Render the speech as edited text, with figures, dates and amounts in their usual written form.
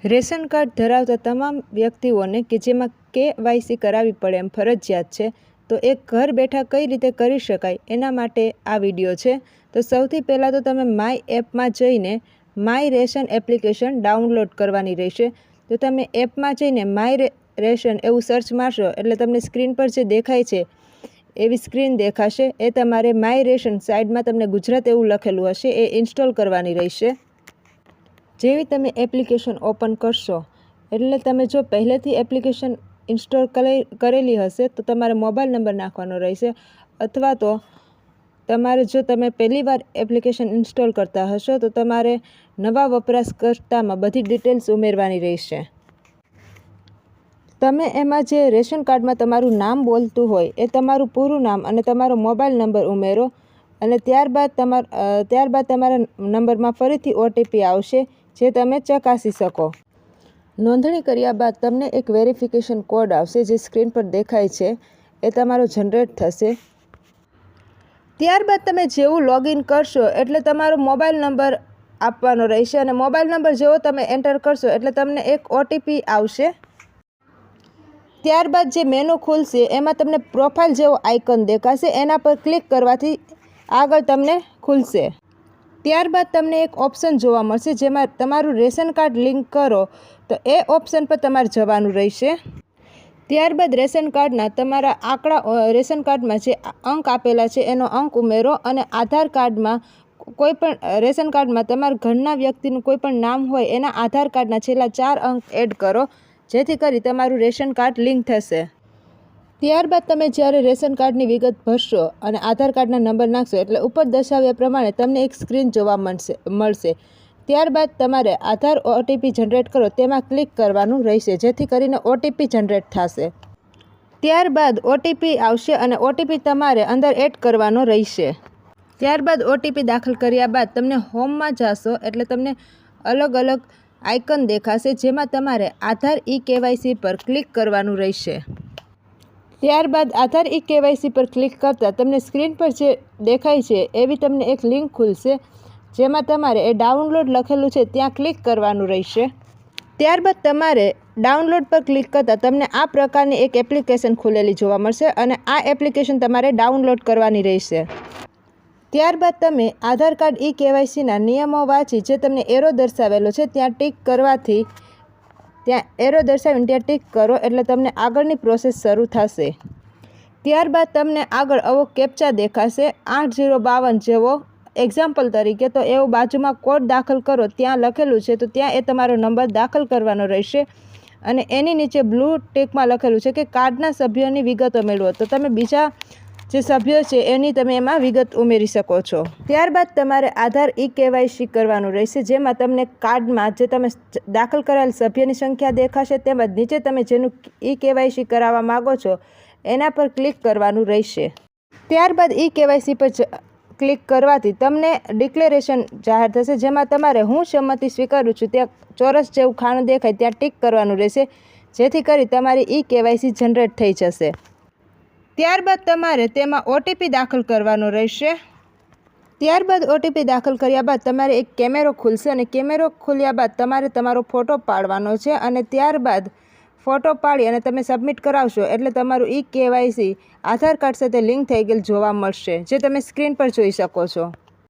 Ration card ધરાવતા તમામ વ્યક્તિઓને કે જેમાં KYC કરાવવી પડે એમ ફરજિયાત છે, તો એ ઘર બેઠા કઈ રીતે કરી શકાય એના માટે આ વિડીયો છે. તો સૌથી પહેલાં તો તમે માય એપમાં જઈને માય રેશન એપ્લિકેશન ડાઉનલોડ કરવાની રહેશે. તો તમે એપમાં જઈને માય રેશન એવું સર્ચ મારશો એટલે તમને સ્ક્રીન પર જે દેખાય છે એવી સ્ક્રીન દેખાશે. એ તમારે માય રેશન સાઈડમાં તમને ગુજરાત એવું લખેલું હશે એ ઇન્સ્ટોલ કરવાની રહેશે. જેવી તમે એપ્લિકેશન ઓપન કરશો એટલે તમે જો પહેલેથી એપ્લિકેશન ઇન્સ્ટોલ કરેલી હશે તો તમારે મોબાઈલ નંબર નાખવાનો રહેશે, અથવા તો તમારે જો તમે પહેલીવાર એપ્લિકેશન ઇન્સ્ટોલ કરતા હશો તો તમારે નવા વપરાશકર્તામાં બધી ડિટેલ્સ ઉમેરવાની રહેશે. તમે એમાં જે રેશન કાર્ડમાં તમારું નામ બોલતું હોય એ તમારું પૂરું નામ અને તમારો મોબાઈલ નંબર ઉમેરો, અને ત્યારબાદ તમારા નંબરમાં ફરીથી OTP આવશે જે તમે ચકાસી શકો. નોંધણી કર્યા બાદ તમને એક વેરિફિકેશન કોડ આવશે જે સ્ક્રીન પર દેખાય છે એ તમારો જનરેટ થશે. ત્યારબાદ તમે જેવું લોગિન કરશો એટલે તમારો મોબાઈલ નંબર આપવાનો રહેશે, અને મોબાઈલ નંબર જેવો તમે એન્ટર કરશો એટલે તમને એક OTP આવશે. ત્યારબાદ જે મેનુ ખુલશે એમાં તમને પ્રોફાઇલ જેવો આઇકન દેખાશે, એના પર ક્લિક કરવાથી આગળ તમને ખુલશે. ત્યારબાદ તમને એક ઓપ્શન જોવા મળશે જેમાં તમારું રેશન કાર્ડ લિંક કરો, તો એ ઓપ્શન પર તમારે જવાનું રહેશે. ત્યારબાદ રેશન કાર્ડના તમારા રેશન કાર્ડમાં જે અંક આપેલા છે એનો અંક ઉમેરો, અને આધાર કાર્ડમાં રેશન કાર્ડમાં તમારા ઘરના વ્યક્તિનું કોઈ પણ નામ હોય એના આધાર કાર્ડના છેલ્લા 4 અંક એડ કરો, જેથી કરી તમારું રેશન કાર્ડ લિંક થશે. ત્યારબાદ તમે જ્યારે રેશન કાર્ડની વિગત ભરશો અને આધાર કાર્ડના નંબર નાખશો એટલે ઉપર દર્શાવ્યા પ્રમાણે તમને એક સ્ક્રીન જોવા મળશે. ત્યારબાદ તમારે આધાર OTP જનરેટ કરો તેમાં ક્લિક કરવાનું રહેશે, જેથી કરીને OTP જનરેટ થશે. ત્યારબાદ OTP આવશે અને OTP તમારે અંદર એડ કરવાનો રહેશે. ત્યારબાદ OTP દાખલ કર્યા બાદ તમને હોમમાં જશો એટલે તમને અલગ અલગ આઇકન દેખાશે જેમાં તમારે આધાર eKYC પર ક્લિક કરવાનું રહેશે. ત્યારબાદ આધાર eKYC પર ક્લિક કરતાં તમને સ્ક્રીન પર જે દેખાય છે એવી તમને એક લિંક ખુલશે જેમાં તમારે એ ડાઉનલોડ લખેલું છે ત્યાં ક્લિક કરવાનું રહેશે. ત્યારબાદ તમારે ડાઉનલોડ પર ક્લિક કરતાં તમને આ પ્રકારની એક એપ્લિકેશન ખુલેલી જોવા મળશે, અને આ એપ્લિકેશન તમારે ડાઉનલોડ કરવાની રહેશે. ત્યારબાદ તમે આધાર કાર્ડ eKYCના નિયમો વાંચી જે તમને એરો દર્શાવેલો છે ત્યાં ટીક કરવાથી ત્યાં ટીક કરો એટલે તમને આગળની પ્રોસેસ શરૂ થશે. ત્યારબાદ તમને આગળ આવો કેપ્ચા દેખાશે 8052 જેવો એક્ઝામ્પલ તરીકે, તો એવો બાજુમાં કોડ દાખલ કરો ત્યાં લખેલું છે તો ત્યાં એ તમારો નંબર દાખલ કરવાનો રહેશે, અને એની નીચે બ્લુ ટીકમાં લખેલું છે કે કાર્ડના સભ્યોની વિગતો મેળવો, તો તમે બીજા જે સભ્યો છે એની તમે એમાં વિગત ઉમેરી શકો છો. ત્યારબાદ તમારે આધાર eKYC કરવાનું રહેશે જેમાં તમને કાર્ડમાં જે તમે દાખલ કરાયેલ સભ્યની સંખ્યા દેખાશે, તેમજ નીચે તમે જેનું eKYC કરાવવા માગો છો એના પર ક્લિક કરવાનું રહેશે. ત્યારબાદ eKYC પર ક્લિક કરવાથી તમને ડિક્લેરેશન જાહેર થશે જેમાં તમારે હું સંમતિ સ્વીકારું છું ત્યાં ચોરસ જેવું ખાનું દેખાય ત્યાં ટીક કરવાનું રહેશે, જેથી કરી તમારી eKYC જનરેટ થઈ જશે. ત્યારબાદ તમારે તેમાં OTP દાખલ કરવાનો રહેશે. ત્યારબાદ OTP દાખલ કર્યા બાદ તમારે એક કેમેરો ખુલશે, અને કેમેરો ખુલ્યા બાદ તમારે તમારો ફોટો પાડવાનો છે, અને ત્યારબાદ ફોટો પાડી અને તમે સબમિટ કરાવશો એટલે તમારું eKYC આધાર કાર્ડ સાથે લિંક થઈ ગયેલ જોવા મળશે, જે તમે સ્ક્રીન પર જોઈ શકો છો.